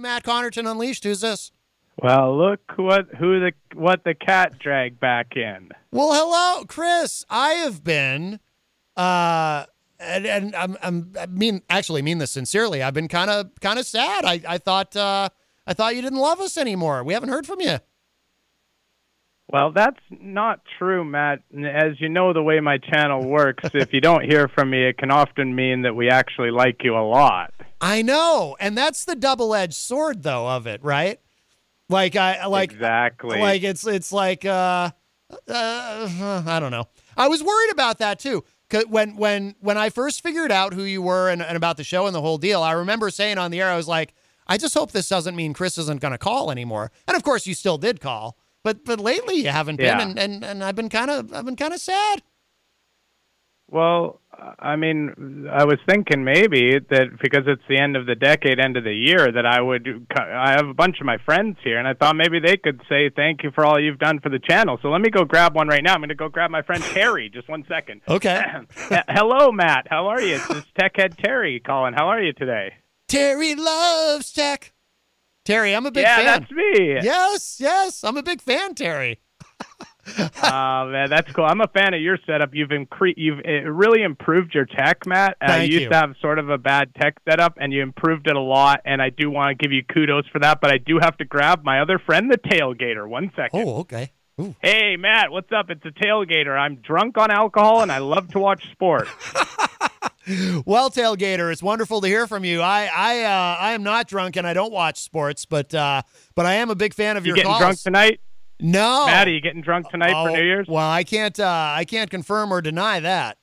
Matt Connarton Unleashed. Who's this? Well, look what the cat dragged back in. Well, hello, Chris. I have been, and I mean this sincerely. I've been kind of sad. I thought you didn't love us anymore. We haven't heard from you. Well, that's not true, Matt. As you know, the way my channel works, if you don't hear from me, it can often mean that we actually like you a lot. I know, and that's the double-edged sword, though, of it, right? Exactly. Like it's like I don't know. I was worried about that too. 'Cause when I first figured out who you were and about the show and the whole deal, I remember saying on the air, I was like, I just hope this doesn't mean Chris isn't going to call anymore. And of course, you still did call. But lately you haven't been, and I've been kind of sad. Well, I mean, I was thinking maybe that because it's the end of the decade, end of the year, that I have a bunch of my friends here, and I thought maybe they could say thank you for all you've done for the channel. So let me go grab one right now. I'm going to go grab my friend Terry. Just 1 second. Okay. Hello, Matt. How are you? It's Tech Head Terry calling. How are you today? Terry loves tech. Terry, I'm a big fan. Yeah, that's me. Yes, I'm a big fan, Terry. Oh, man, that's cool. I'm a fan of your setup. You've really improved your tech, Matt. You used to have sort of a bad tech setup, and you improved it a lot, and I do want to give you kudos for that, but I do have to grab my other friend, the Tailgater. 1 second. Oh, okay. Ooh. Hey, Matt, what's up? It's the Tailgater. I'm drunk on alcohol, and I love to watch sports. Well, Tailgater, it's wonderful to hear from you. I am not drunk and I don't watch sports, but I am a big fan of your calls. You getting drunk tonight? No. Matt, are you getting drunk tonight for New Year's? Well, I can't confirm or deny that.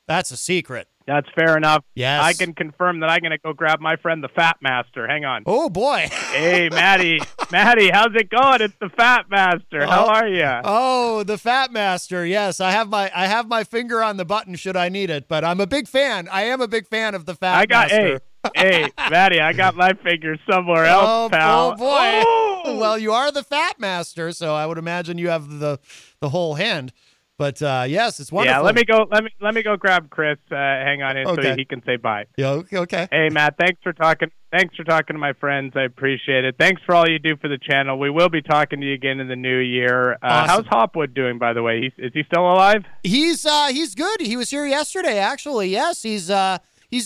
That's a secret. That's fair enough. Yes. I can confirm that I'm going to go grab my friend, the Fat Master. Hang on. Oh, boy. Hey, Matty. Matty, how's it going? It's the Fat Master. How are you? Oh, the Fat Master. Yes, I have my finger on the button should I need it, but I'm a big fan. I am a big fan of the Fat Master. Hey, Matty, I got my finger somewhere else, pal. Oh, boy. Oh! Well, you are the Fat Master, so I would imagine you have the whole hand. But yes, it's wonderful. Yeah, let me go grab Chris. Hang on in so he can say bye. Yeah, okay. Hey, Matt, thanks for talking to my friends. I appreciate it. Thanks for all you do for the channel. We will be talking to you again in the new year. Awesome. How's Hopwood doing, by the way? Is he still alive? He's good. He was here yesterday, actually. Yes, he's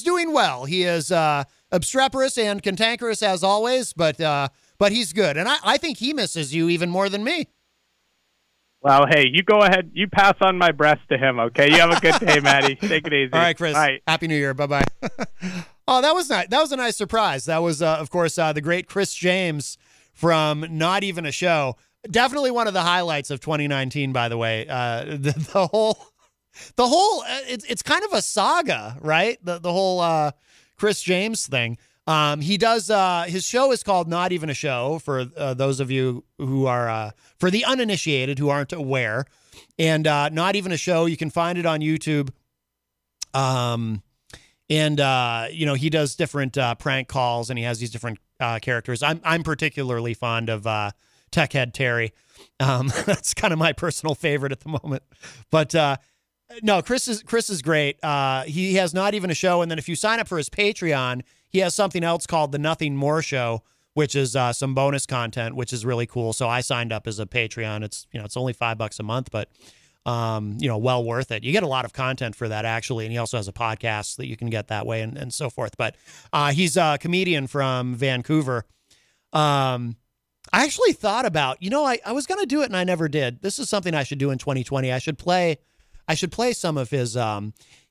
doing well. He is obstreperous and cantankerous as always, but he's good. And I think he misses you even more than me. Well, hey, you go ahead. You pass on my breast to him, okay? You have a good day, Matty. Take it easy. All right, Chris. Bye. Happy New Year. Bye-bye. Oh, that was nice. That was a nice surprise. That was, of course, the great Chris James from Not Even a Show. Definitely one of the highlights of 2019, by the way. The whole it's kind of a saga, right? The whole Chris James thing. He does, his show is called Not Even a Show for those of you who are, for the uninitiated who aren't aware. And Not Even a Show, you can find it on YouTube. You know, he does different prank calls and he has these different characters. I'm particularly fond of Tech Head Terry. That's kind of my personal favorite at the moment. But no, Chris is great. He has Not Even a Show. And then if you sign up for his Patreon, he has something else called the Nothing More Show, which is some bonus content, which is really cool. So I signed up as a Patreon. It's, you know, it's only $5 a month, but you know, well worth it. You get a lot of content for that actually. And he also has a podcast that you can get that way and so forth. But he's a comedian from Vancouver. I actually thought about, you know, I was going to do it and I never did. This is something I should do in 2020. I should play some of his,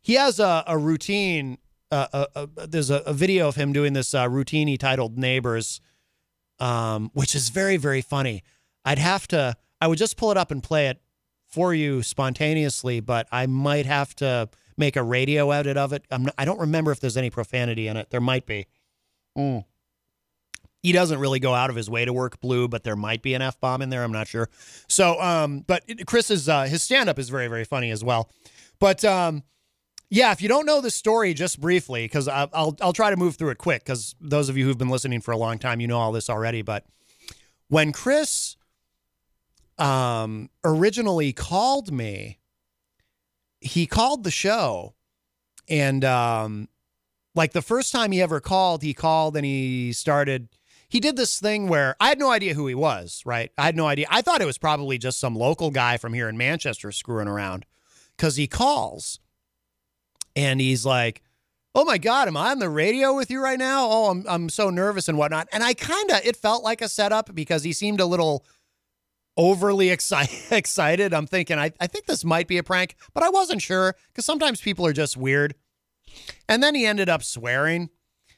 he has a routine. There's a video of him doing this routine he titled Neighbors, which is very, very funny. I would just pull it up and play it for you spontaneously, but I might have to make a radio edit of it. I don't remember if there's any profanity in it. There might be. He doesn't really go out of his way to work blue, but there might be an F-bomb in there. I'm not sure. So, but Chris's, his stand-up is very, very funny as well. But, yeah, if you don't know the story, just briefly, because I'll try to move through it quick, because those of you who've been listening for a long time, you know all this already. But when Chris originally called me, he called the show, and like the first time he ever called, and he started, he did this thing where I had no idea who he was, right? I had no idea. I thought it was probably just some local guy from here in Manchester screwing around, because he calls and he's like, oh my God, am I on the radio with you right now? Oh, I'm so nervous and whatnot. And it felt like a setup because he seemed a little overly excited. I'm thinking, I think this might be a prank, but I wasn't sure because sometimes people are just weird. And then he ended up swearing,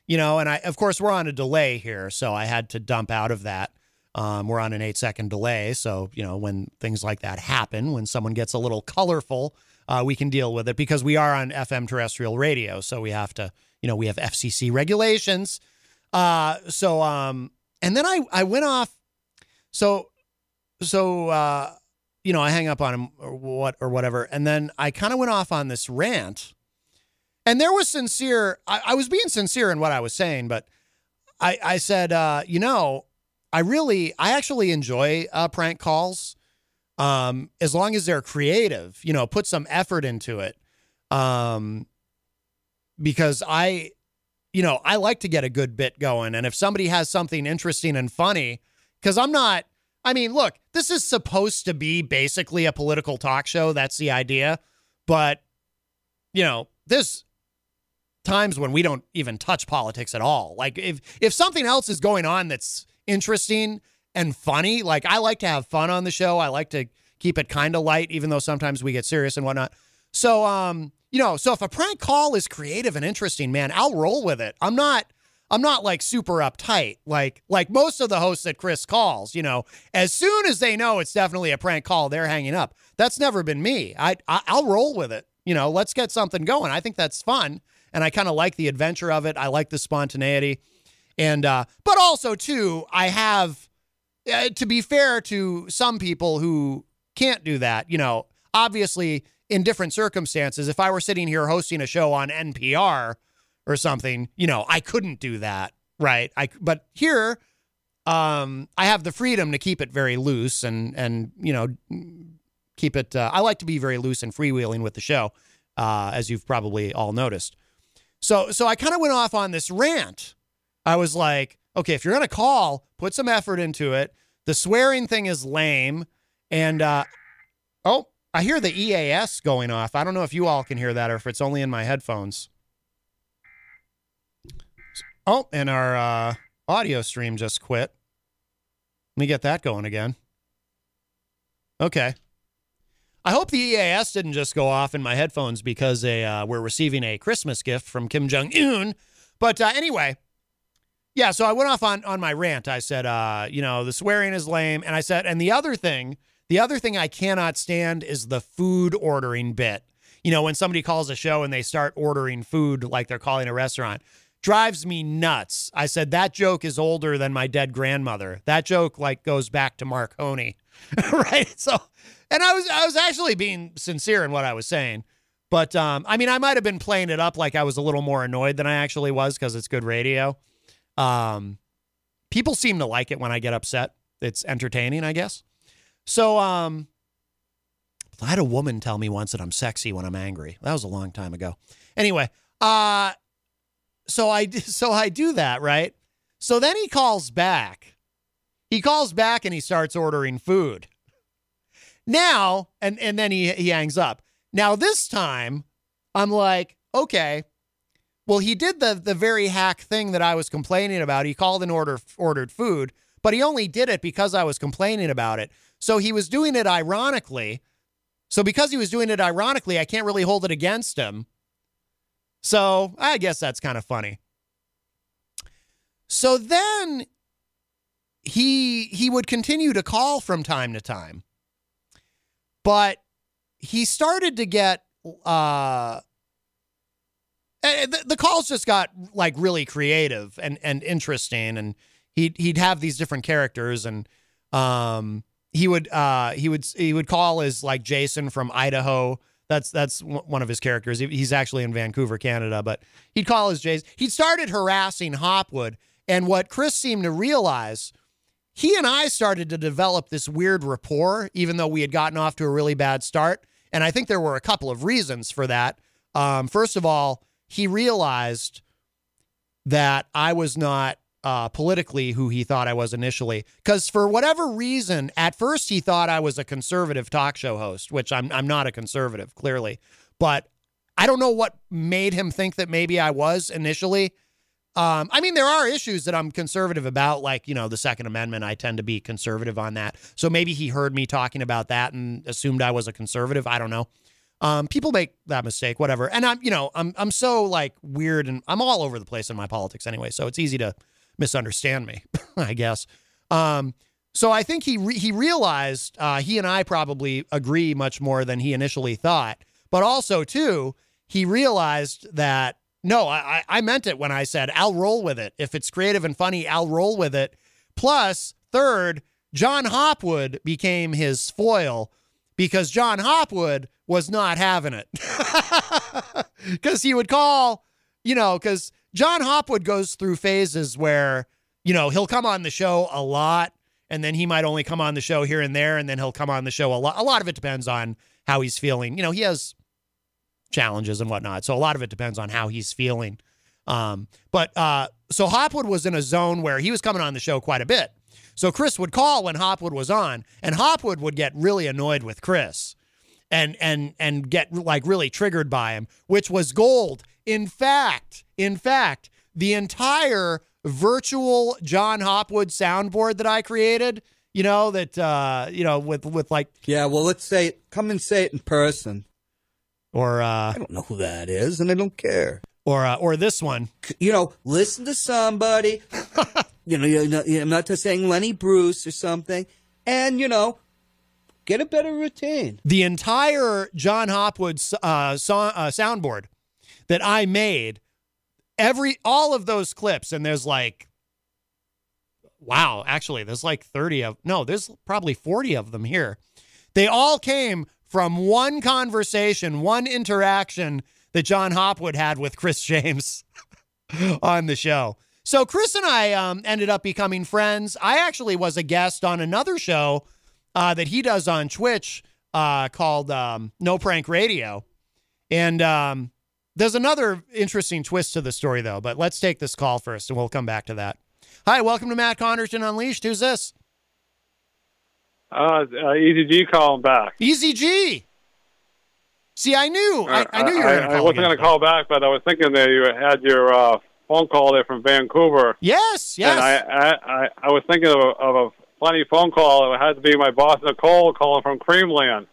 and of course we're on a delay here. So I had to dump out of that. We're on an 8-second delay. So, when things like that happen, when someone gets a little colorful, we can deal with it because we are on FM terrestrial radio. So we have to, we have FCC regulations. And then I went off. So, I hang up on him or whatever. And then I kind of went off on this rant, and there was sincere. I was being sincere in what I was saying, but I said, I actually enjoy prank calls. As long as they're creative, put some effort into it. Because I like to get a good bit going. And if somebody has something interesting and funny, because look, this is supposed to be basically a political talk show. That's the idea. But, there's times when we don't even touch politics at all. Like if something else is going on that's interesting and funny, like I like to have fun on the show. I like to keep it kind of light, even though sometimes we get serious and whatnot. So, so if a prank call is creative and interesting, man, I'll roll with it. I'm not like super uptight. Like most of the hosts that Chris calls, as soon as they know it's definitely a prank call, they're hanging up. That's never been me. I'll roll with it. Let's get something going. I think that's fun. And I kind of like the adventure of it. I like the spontaneity. And, but also too, I have, to be fair to some people who can't do that, obviously in different circumstances, if I were sitting here hosting a show on NPR or something, I couldn't do that. Right. But here, I have the freedom to keep it very loose and, keep it, I like to be very loose and freewheeling with the show, as you've probably all noticed. So I kind of went off on this rant. I was like, okay, if you're going to call, put some effort into it. The swearing thing is lame. And, I hear the EAS going off. I don't know if you all can hear that or if it's only in my headphones. Oh, and our audio stream just quit. Let me get that going again. Okay. I hope the EAS didn't just go off in my headphones because we're receiving a Christmas gift from Kim Jong-un. But anyway, yeah, so I went off on my rant. I said, the swearing is lame. And I said, and the other thing I cannot stand is the food ordering bit. When somebody calls a show and they start ordering food like they're calling a restaurant, drives me nuts. I said, that joke is older than my dead grandmother. That joke goes back to Marconi. Right. So, and I was actually being sincere in what I was saying, but, I might have been playing it up like I was a little more annoyed than I actually was because it's good radio. People seem to like it when I get upset. It's entertaining, I guess. So, I had a woman tell me once that I'm sexy when I'm angry. That was a long time ago. Anyway, so I do that, right? So then he calls back. He calls back and he starts ordering food. Now, and then he hangs up. Now this time, I'm like, okay, well, he did the very hack thing that I was complaining about. He called and ordered food, but he only did it because I was complaining about it. So he was doing it ironically. So because he was doing it ironically, I can't really hold it against him. So I guess that's kind of funny. So then he would continue to call from time to time. But he started to get the calls just got really creative and interesting, and he'd have these different characters, and he would call as Jason from Idaho. That's one of his characters. He's actually in Vancouver, Canada, but he'd call as Jason. He started harassing Hopwood, and what Chris seemed to realize, he and I started to develop this weird rapport, even though we had gotten off to a really bad start. And I think there were a couple of reasons for that. First of all, he realized that I was not politically who he thought I was initially. Because for whatever reason, at first he thought I was a conservative talk show host, which I'm not a conservative, clearly. But I don't know what made him think that maybe I was initially. I mean, there are issues that I'm conservative about, like, the Second Amendment. I tend to be conservative on that. So maybe he heard me talking about that and assumed I was a conservative. I don't know. People make that mistake, whatever. And I'm so like weird, and I'm all over the place in my politics anyway. So it's easy to misunderstand me, I guess. So I think he realized he and I probably agree much more than he initially thought. But also, too, he realized that, no, I meant it when I said, I'll roll with it. If it's creative and funny, I'll roll with it. Plus, third, John Hopwood became his foil because John Hopwood was not having it. Because he would call, because John Hopwood goes through phases where, he'll come on the show a lot, and then he might only come on the show here and there, and then he'll come on the show a lot. A lot of it depends on how he's feeling. He has challenges and whatnot, so a lot of it depends on how he's feeling. So Hopwood was in a zone where he was coming on the show quite a bit. So Chris would call when Hopwood was on, and Hopwood would get really annoyed with Chris and get like really triggered by him, which was gold. In fact, the entire virtual John Hopwood soundboard that I created, with like, yeah, well, let's say it. Come and say it in person. Or I don't know who that is, and I don't care. Or this one. Listen to somebody. I'm not just saying Lenny Bruce or something, and get a better routine. The entire John Hopwood soundboard that I made, all of those clips, and there's like, wow, actually, there's like there's probably 40 of them here. They all came from one conversation, one interaction that John Hopwood had with Chris James on the show. So Chris and I ended up becoming friends. I actually was a guest on another show that he does on Twitch called No Prank Radio. And there's another interesting twist to the story, though. But let's take this call first, and we'll come back to that. Hi, welcome to Matt Connarton Unleashed. Who's this? Easy G calling back. Easy G. See, I knew you were going to call. I wasn't going to call back, but I was thinking that you had your phone call there from Vancouver. Yes. And I was thinking of a funny phone call. It had to be my boss Nicole calling from Creamland.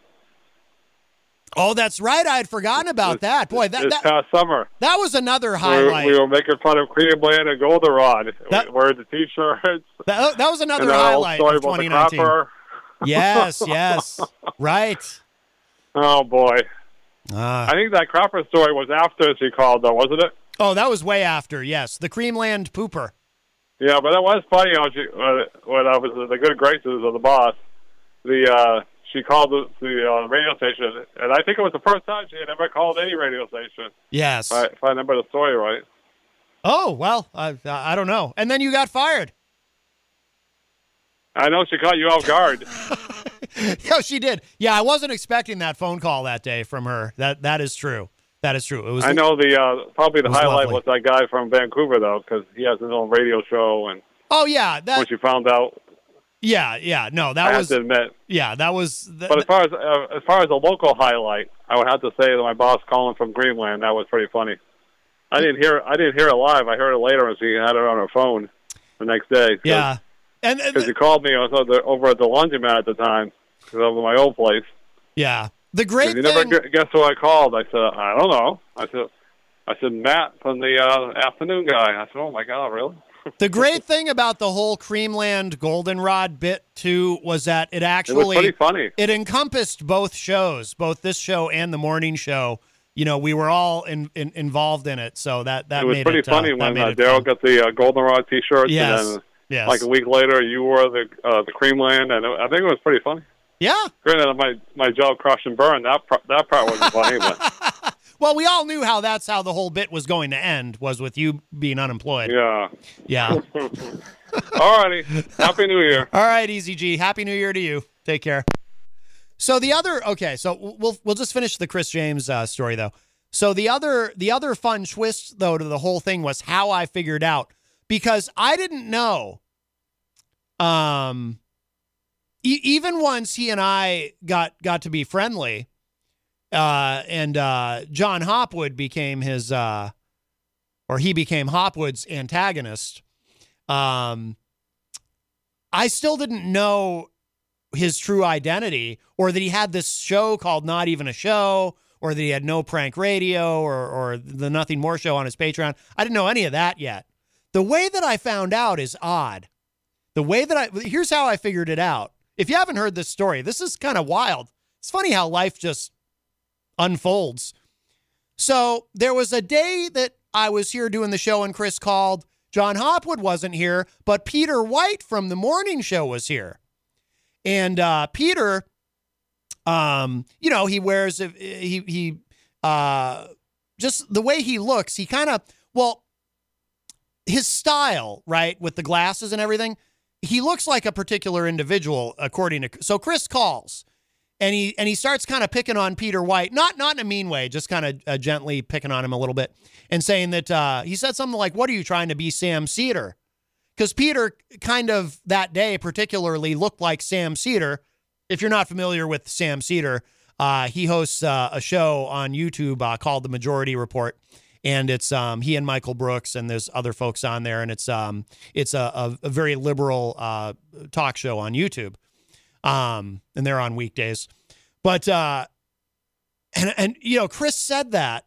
Oh, that's right. I had forgotten about that. Boy, this past summer. That was another highlight. We were making fun of Creamland and Goldenrod. Wearing the T-shirts. That was another highlight of 2019. Yes, right. Oh, boy. I think that Cropper story was after she called, though, wasn't it? Oh, that was way after, yes. The Creamland pooper. Yeah, but that was funny when I was in the good graces of the boss. She called the radio station, and I think it was the first time she had ever called any radio station. Yes. If I remember the story right. Oh, well, I don't know. And then you got fired. I know she caught you off guard. Yeah, she did. Yeah, I wasn't expecting that phone call that day from her. That is true. That is true. It was. I know probably the highlight lovely. was that guy from Vancouver, though, because he has his own radio show. And oh yeah, once you found out. Yeah. No, that I was. have to admit. Yeah, that was. But as far as a local highlight, I would have to say that my boss calling from Greenland, that was pretty funny. I didn't hear it live. I heard it later, and she had it on her phone the next day. Yeah. Because she called me, I was over at the laundromat at the time, because over my old place. Yeah. The great thing... You never guess who I called. I said, I don't know. I said, Matt from the afternoon guy. I said, oh, my God, really? The great thing about the whole Creamland Goldenrod bit, too, was that it actually... It was pretty funny. It encompassed both shows, both this show and the morning show. We were all involved in it, so that made it... It was pretty funny when Daryl got the Goldenrod T-shirts, yes. And then... Yes. Like a week later, you wore the Creamland, and I think it was pretty funny. Yeah. Granted, my job crushed and burned. That part wasn't funny, but well, we all knew that's how the whole bit was going to end, was with you being unemployed. Yeah. All righty. Happy New Year. All right, Easy G. Happy New Year to you. Take care. So so we'll just finish the Chris James story though. So the other fun twist though to the whole thing was how I figured out. because I didn't know. Even once he and I got to be friendly, and John Hopwood became his, or he became Hopwood's antagonist. I still didn't know his true identity, or that he had this show called Not Even a Show, or that he had No Prank Radio, or the Nothing More Show on his Patreon. I didn't know any of that yet. The way that I found out is odd. Here's how I figured it out. If you haven't heard this story, this is kind of wild. It's funny how life just unfolds. So there was a day that I was here doing the show and Chris called. John Hopwood wasn't here, but Peter White from the morning show was here. And Peter, he wears, just the way he looks, he kind of, his style, right, with the glasses and everything, he looks like a particular individual, so Chris calls, and he starts kind of picking on Peter White, not in a mean way, just kind of gently picking on him a little bit, and saying that he said something like, "What are you trying to be, Sam Cedar?" Because Peter kind of that day particularly looked like Sam Cedar. If you're not familiar with Sam Cedar, he hosts a show on YouTube called The Majority Report. And it's he and Michael Brooks, and there's other folks on there, and it's a very liberal talk show on YouTube, and they're on weekdays. But Chris said that,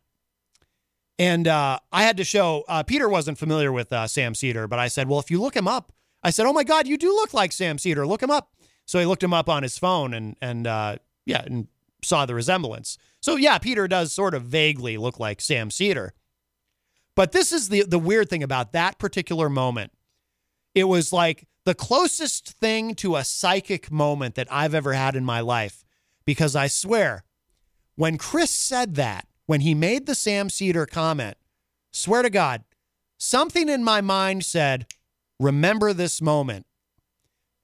and I had to show Peter wasn't familiar with Sam Cedar, but I said, well, if you look him up, I said, oh my God, you do look like Sam Cedar. Look him up. So he looked him up on his phone, and saw the resemblance. So yeah, Peter does sort of vaguely look like Sam Cedar. But this is the weird thing about that particular moment. It was like the closest thing to a psychic moment that I've ever had in my life. Because I swear, when Chris said that, when he made the Sam Cedar comment, swear to God, something in my mind said, remember this moment.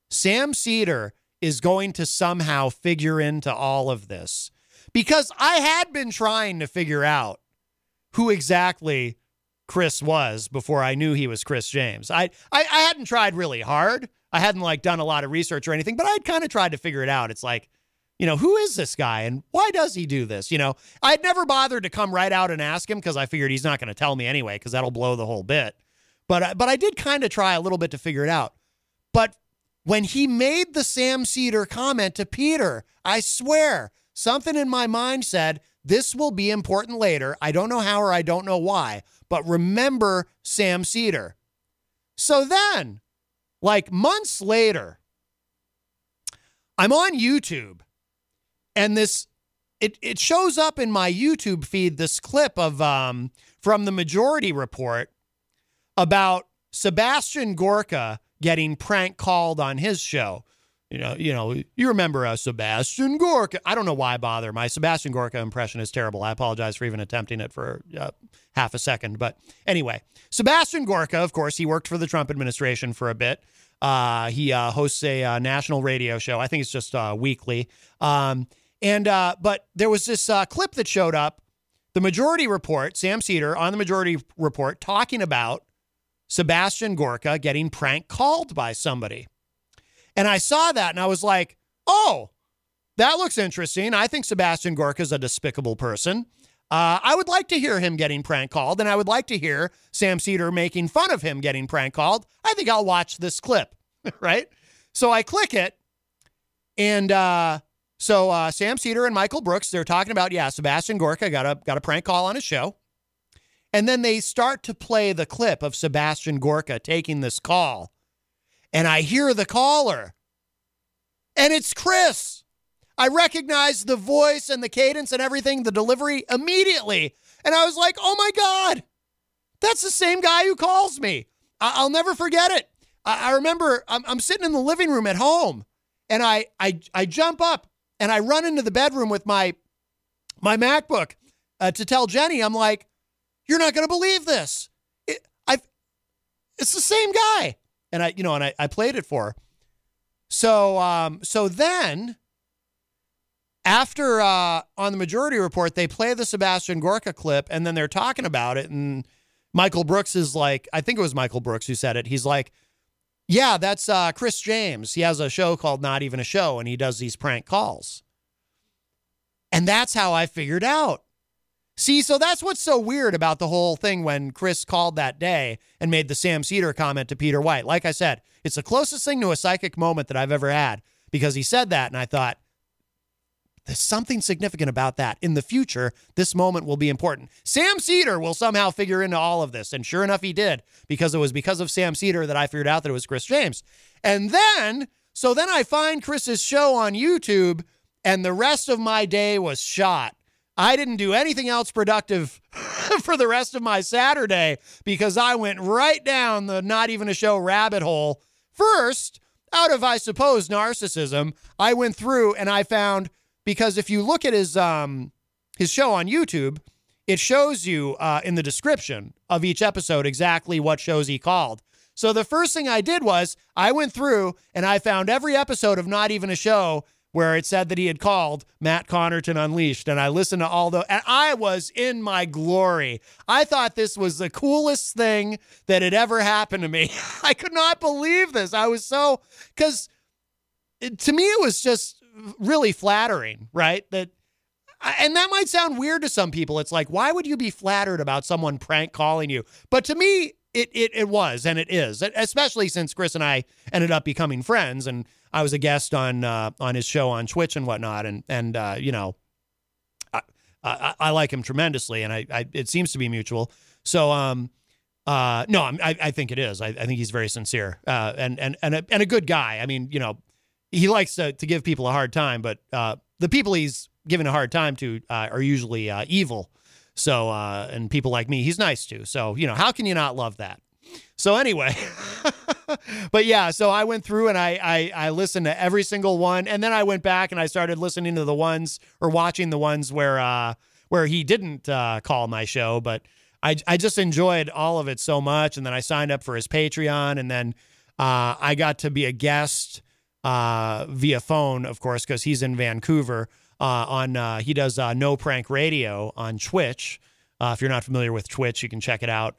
Sam Cedar is going to somehow figure into all of this. Because I had been trying to figure out who exactly Chris was before I knew he was Chris James. I hadn't tried really hard. I hadn't done a lot of research or anything, but I'd kind of tried to figure it out. It's like, who is this guy and why does he do this? I'd never bothered to come right out and ask him because I figured he's not going to tell me anyway because that'll blow the whole bit. But I did kind of try a little bit to figure it out. But when he made the Sam Cedar comment to Peter, I swear, something in my mind said, this will be important later. I don't know how or I don't know why, but remember Sam Cedar. So then, months later, I'm on YouTube, and it shows up in my YouTube feed, this clip of from the Majority Report about Sebastian Gorka getting prank called on his show. You remember Sebastian Gorka. I don't know why I bother. My Sebastian Gorka impression is terrible. I apologize for even attempting it for half a second. But anyway, Sebastian Gorka, of course, he worked for the Trump administration for a bit. He hosts a national radio show. I think it's just weekly. But there was this clip that showed up, the Majority Report, Sam Cedar on the Majority Report talking about Sebastian Gorka getting prank called by somebody. And I saw that and I was like, oh, that looks interesting. I think Sebastian Gorka is a despicable person. I would like to hear him getting prank called, and I would like to hear Sam Cedar making fun of him getting prank called. I think I'll watch this clip, right? So I click it, and Sam Cedar and Michael Brooks, they're talking about, Sebastian Gorka got a prank call on his show. And then they start to play the clip of Sebastian Gorka taking this call. And I hear the caller, and it's Chris. I recognize the voice and the cadence and everything, the delivery immediately. And I was like, oh my God, that's the same guy who calls me. I'll never forget it. I remember I'm sitting in the living room at home, and I jump up and I run into the bedroom with my MacBook to tell Jenny, I'm like, you're not going to believe this. It's the same guy. And I played it for her. So then after, on the Majority Report, they play the Sebastian Gorka clip, and then they're talking about it, and Michael Brooks is like, I think it was Michael Brooks who said it. He's like, yeah, that's Chris James. He has a show called Not Even a Show, and he does these prank calls. And that's how I figured out. See, so that's what's so weird about the whole thing when Chris called that day and made the Sam Cedar comment to Peter White. Like I said, it's the closest thing to a psychic moment that I've ever had, because he said that, and I thought, there's something significant about that. In the future, this moment will be important. Sam Cedar will somehow figure into all of this. And sure enough, he did, because it was because of Sam Cedar that I figured out that it was Chris James. And then I find Chris's show on YouTube, and the rest of my day was shot. I didn't do anything else productive for the rest of my Saturday, because I went right down the Not Even a Show rabbit hole. First, out of, I suppose, narcissism, I went through and I found, because if you look at his show on YouTube, it shows you in the description of each episode exactly what shows he called. So the first thing I did was I went through and I found every episode of Not Even a Show where it said that he had called Matt Connarton Unleashed, and I listened to all and I was in my glory. I thought this was the coolest thing that had ever happened to me. I could not believe this. I was so, because to me it was just really flattering, right? And that might sound weird to some people. It's like, why would you be flattered about someone prank calling you? But to me, it was, and it is, especially since Chris and I ended up becoming friends, and I was a guest on his show on Twitch and whatnot, and you know, I like him tremendously, and it seems to be mutual. So no, I think it is. I think he's very sincere, and a good guy. I mean, you know, he likes to give people a hard time, but the people he's giving a hard time to are usually evil. So, and people like me, he's nice to. So, you know, how can you not love that? So anyway, but yeah, so I went through and I listened to every single one. And then I went back and I started listening to the ones, or watching the ones where he didn't call my show. But I just enjoyed all of it so much. And then I signed up for his Patreon, and then I got to be a guest via phone, of course, because he's in Vancouver. He does No Prank Radio on Twitch. If you're not familiar with Twitch, you can check it out.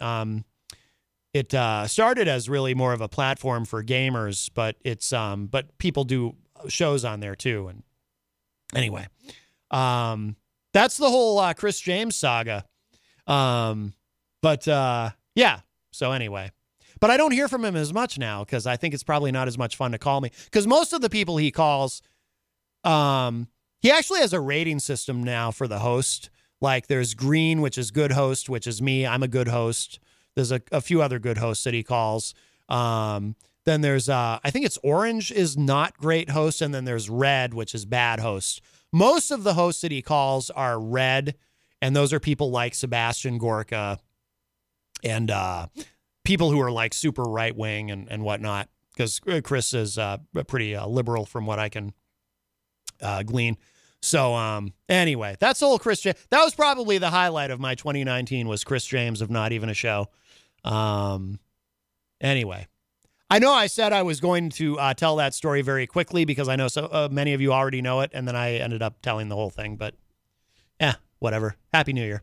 It started as really more of a platform for gamers, but but people do shows on there too. And anyway, that's the whole Chris James saga. Yeah. So anyway, but I don't hear from him as much now, because I think it's probably not as much fun to call me, because most of the people he calls, he actually has a rating system now for the host. Like there's green, which is good host, which is me. I'm a good host. There's a few other good hosts that he calls. Then there's, I think it's orange is not great host. And then there's red, which is bad host. Most of the hosts that he calls are red. And those are people like Sebastian Gorka and people who are like super right wing and whatnot. Because Chris is pretty liberal from what I can glean. So anyway, that's the whole Chris James. That was probably the highlight of my 2019, was Chris James of Not Even a Show. Anyway, I know I said I was going to tell that story very quickly, because I know so many of you already know it, and then I ended up telling the whole thing. But whatever. Happy New Year.